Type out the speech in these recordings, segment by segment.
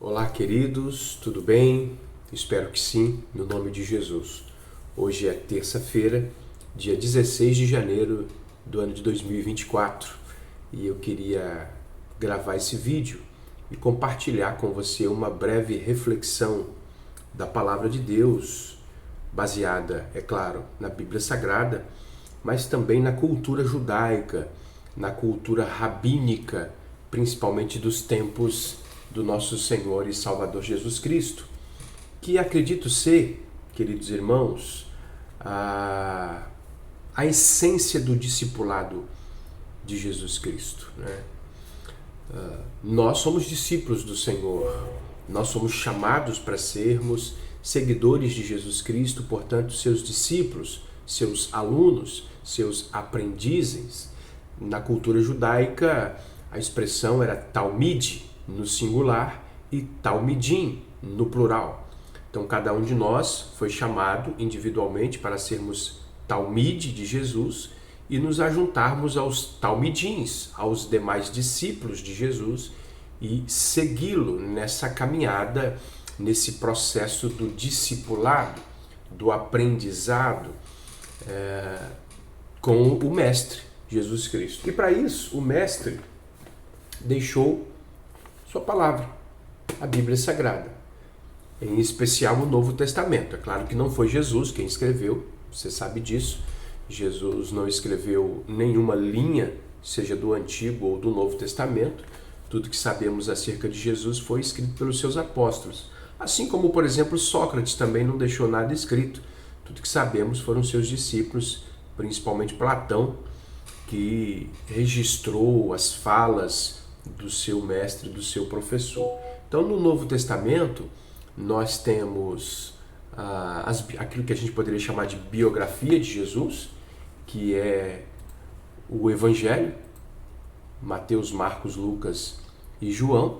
Olá, queridos, tudo bem? Espero que sim, no nome de Jesus. Hoje é terça-feira, dia 16 de janeiro do ano de 2024 e eu queria gravar esse vídeo e compartilhar com você uma breve reflexão da Palavra de Deus, baseada, é claro, na Bíblia Sagrada, mas também na cultura judaica, na cultura rabínica, principalmente dos tempos do nosso Senhor e Salvador Jesus Cristo, que acredito ser, queridos irmãos, a essência do discipulado de Jesus Cristo, né? Nós somos discípulos do Senhor, nós somos chamados para sermos seguidores de Jesus Cristo, portanto, seus discípulos, seus alunos, seus aprendizes. Na cultura judaica, a expressão era talmid, no singular, e talmidim, no plural. Então, cada um de nós foi chamado individualmente para sermos talmid de Jesus e nos ajuntarmos aos talmidins, aos demais discípulos de Jesus e segui-lo nessa caminhada, nesse processo do discipulado, do aprendizado com o Mestre, Jesus Cristo. E para isso, o Mestre deixou sua palavra, a Bíblia Sagrada, em especial o Novo Testamento. É claro que não foi Jesus quem escreveu, você sabe disso. Jesus não escreveu nenhuma linha, seja do Antigo ou do Novo Testamento. Tudo que sabemos acerca de Jesus foi escrito pelos seus apóstolos. Assim como, por exemplo, Sócrates também não deixou nada escrito. Tudo que sabemos foram seus discípulos, principalmente Platão, que registrou as falas do seu mestre, do seu professor. Então, no Novo Testamento, nós temos aquilo que a gente poderia chamar de biografia de Jesus, que é o Evangelho, Mateus, Marcos, Lucas e João.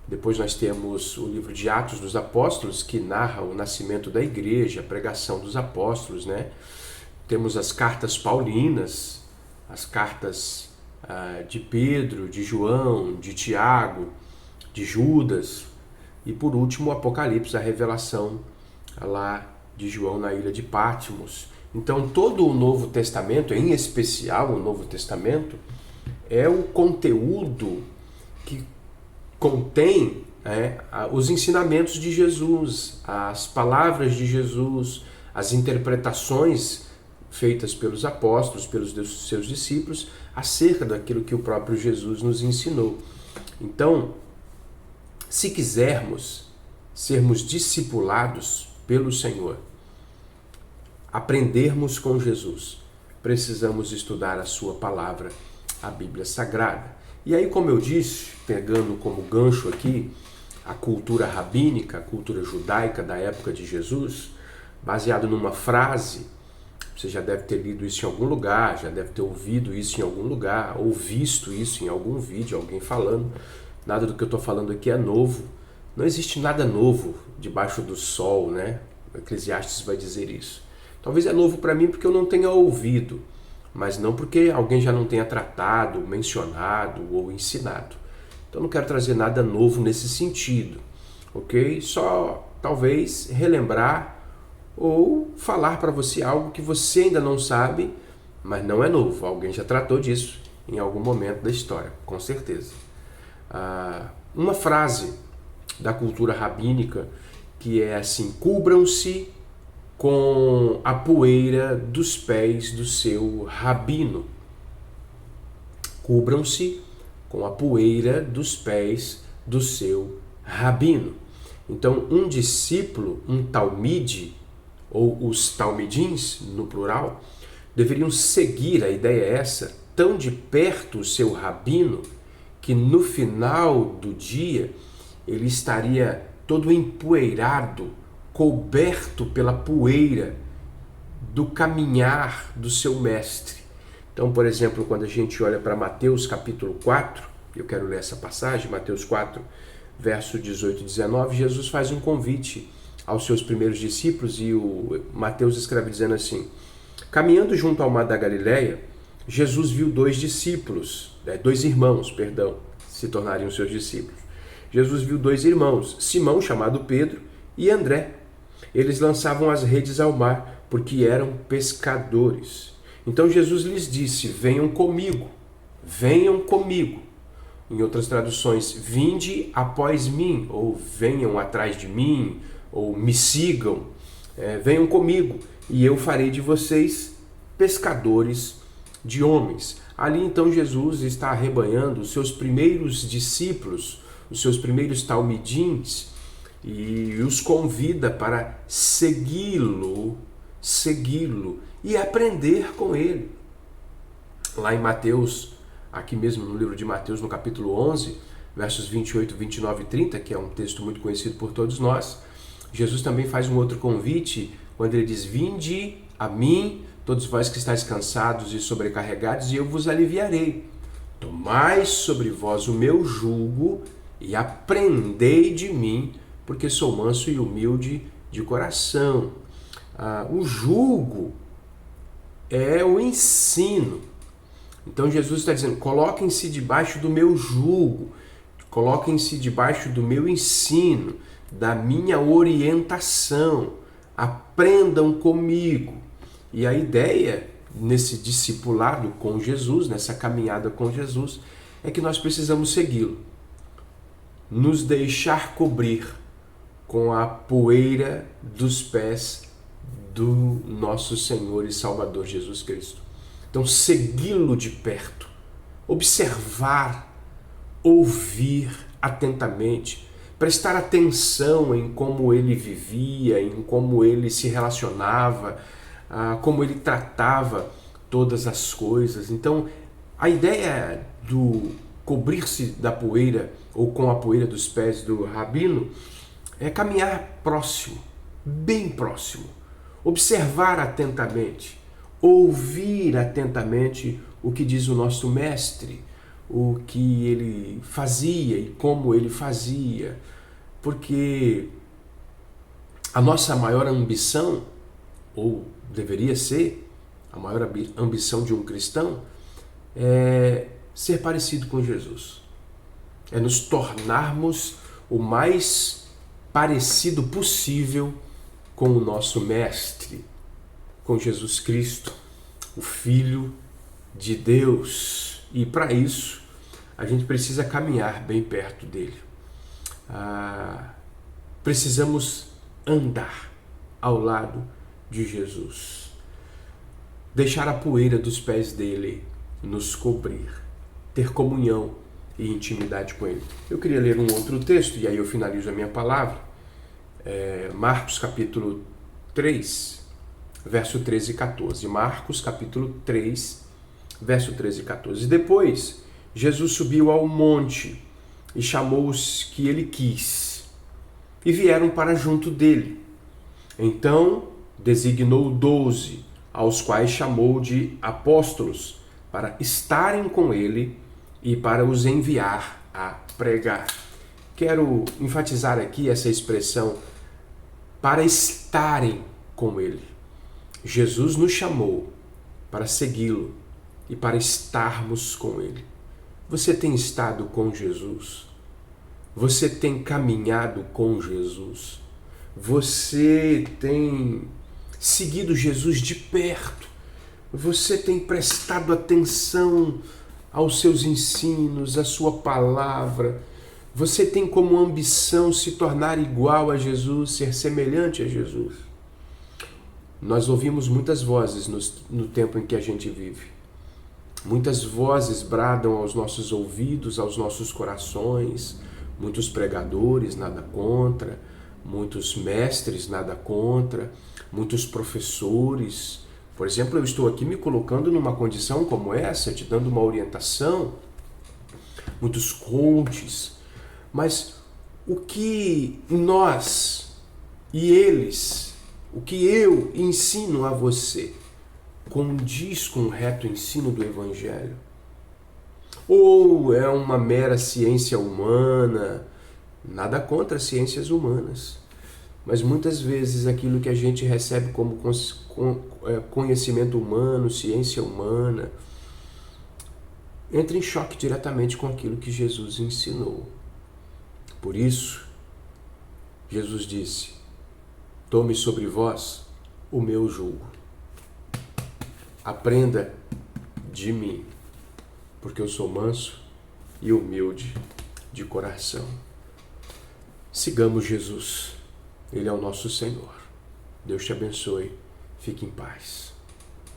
Depois nós temos o livro de Atos dos Apóstolos, que narra o nascimento da igreja, a pregação dos apóstolos, né? Temos as cartas paulinas, as cartas de Pedro, de João, de Tiago, de Judas, e por último o Apocalipse, a revelação lá de João na ilha de Patmos. Então todo o Novo Testamento, em especial o Novo Testamento, é o conteúdo que contém os ensinamentos de Jesus, as palavras de Jesus, as interpretações feitas pelos apóstolos, pelos seus discípulos, acerca daquilo que o próprio Jesus nos ensinou. Então, se quisermos sermos discipulados pelo Senhor, aprendermos com Jesus, precisamos estudar a sua palavra, a Bíblia Sagrada. E aí, como eu disse, pegando como gancho aqui a cultura rabínica, a cultura judaica da época de Jesus, baseado numa frase, você já deve ter lido isso em algum lugar, já deve ter ouvido isso em algum lugar, ou visto isso em algum vídeo, alguém falando. Nada do que eu estou falando aqui é novo. Não existe nada novo debaixo do sol, né? O Eclesiastes vai dizer isso. Talvez é novo para mim porque eu não tenha ouvido, mas não porque alguém já não tenha tratado, mencionado ou ensinado. Então não quero trazer nada novo nesse sentido, ok? Só talvez relembrar ou falar para você algo que você ainda não sabe, mas não é novo. Alguém já tratou disso em algum momento da história, com certeza. Uma frase da cultura rabínica que é assim: cubram-se com a poeira dos pés do seu rabino. Cubram-se com a poeira dos pés do seu rabino. Então, um discípulo, um talmide, ou os talmidins, no plural, deveriam seguir, a ideia é essa, tão de perto o seu rabino, que no final do dia ele estaria todo empoeirado, coberto pela poeira do caminhar do seu mestre. Então, por exemplo, quando a gente olha para Mateus capítulo 4, eu quero ler essa passagem, Mateus 4, verso 18 e 19, Jesus faz um convite aos seus primeiros discípulos e o Mateus escreve dizendo assim: caminhando junto ao mar da Galileia, Jesus viu dois irmãos, se tornariam seus discípulos. Jesus viu dois irmãos, Simão, chamado Pedro, e André. Eles lançavam as redes ao mar, porque eram pescadores. Então Jesus lhes disse: venham comigo, venham comigo. Em outras traduções, vinde após mim, ou venham atrás de mim, ou me sigam, venham comigo, e eu farei de vocês pescadores de homens. Ali então Jesus está arrebanhando os seus primeiros discípulos, os seus primeiros talmidins, e os convida para segui-lo e aprender com ele. Lá em Mateus, aqui mesmo no livro de Mateus, no capítulo 11, versos 28, 29 e 30, que é um texto muito conhecido por todos nós, Jesus também faz um outro convite, quando ele diz: vinde a mim, todos vós que estáis cansados e sobrecarregados, e eu vos aliviarei. Tomai sobre vós o meu jugo e aprendei de mim, porque sou manso e humilde de coração. O jugo é o ensino. Então Jesus está dizendo: coloquem-se debaixo do meu jugo, coloquem-se debaixo do meu ensino, da minha orientação, aprendam comigo. E a ideia nesse discipulado com Jesus, nessa caminhada com Jesus, é que nós precisamos segui-lo, nos deixar cobrir com a poeira dos pés do nosso Senhor e Salvador Jesus Cristo. Então, segui-lo de perto, observar, ouvir atentamente, prestar atenção em como ele vivia, em como ele se relacionava, como ele tratava todas as coisas. Então, a ideia do cobrir-se da poeira ou com a poeira dos pés do rabino é caminhar próximo, bem próximo, observar atentamente, ouvir atentamente o que diz o nosso mestre, o que ele fazia e como ele fazia, porque a nossa maior ambição, ou deveria ser a maior ambição de um cristão, é ser parecido com Jesus, é nos tornarmos o mais parecido possível com o nosso mestre, com Jesus Cristo, o Filho de Deus. E para isso a gente precisa caminhar bem perto dele. Precisamos andar ao lado de Jesus, deixar a poeira dos pés dele nos cobrir, ter comunhão e intimidade com ele. Eu queria ler um outro texto, e aí eu finalizo a minha palavra. Marcos capítulo 3, verso 13 e 14. Marcos capítulo 3, verso 13 e 14. Depois, Jesus subiu ao monte e chamou os que ele quis, e vieram para junto dele. Então, designou 12, aos quais chamou de apóstolos, para estarem com ele e para os enviar a pregar. Quero enfatizar aqui essa expressão, para estarem com ele. Jesus nos chamou para segui-lo e para estarmos com ele. Você tem estado com Jesus? Você tem caminhado com Jesus? Você tem seguido Jesus de perto? Você tem prestado atenção aos seus ensinos, à sua palavra? Você tem como ambição se tornar igual a Jesus, ser semelhante a Jesus? Nós ouvimos muitas vozes no tempo em que a gente vive. Muitas vozes bradam aos nossos ouvidos, aos nossos corações. Muitos pregadores, nada contra. Muitos mestres, nada contra. Muitos professores. Por exemplo, eu estou aqui me colocando numa condição como essa, te dando uma orientação. Muitos coaches. Mas o que nós e eles, o que eu ensino a você, condiz com o reto ensino do Evangelho? Ou é uma mera ciência humana? Nada contra as ciências humanas. Mas muitas vezes aquilo que a gente recebe como conhecimento humano, ciência humana, entra em choque diretamente com aquilo que Jesus ensinou. Por isso, Jesus disse: tome sobre vós o meu jugo. Aprenda de mim, porque eu sou manso e humilde de coração. Sigamos Jesus. Ele é o nosso Senhor. Deus te abençoe. Fique em paz.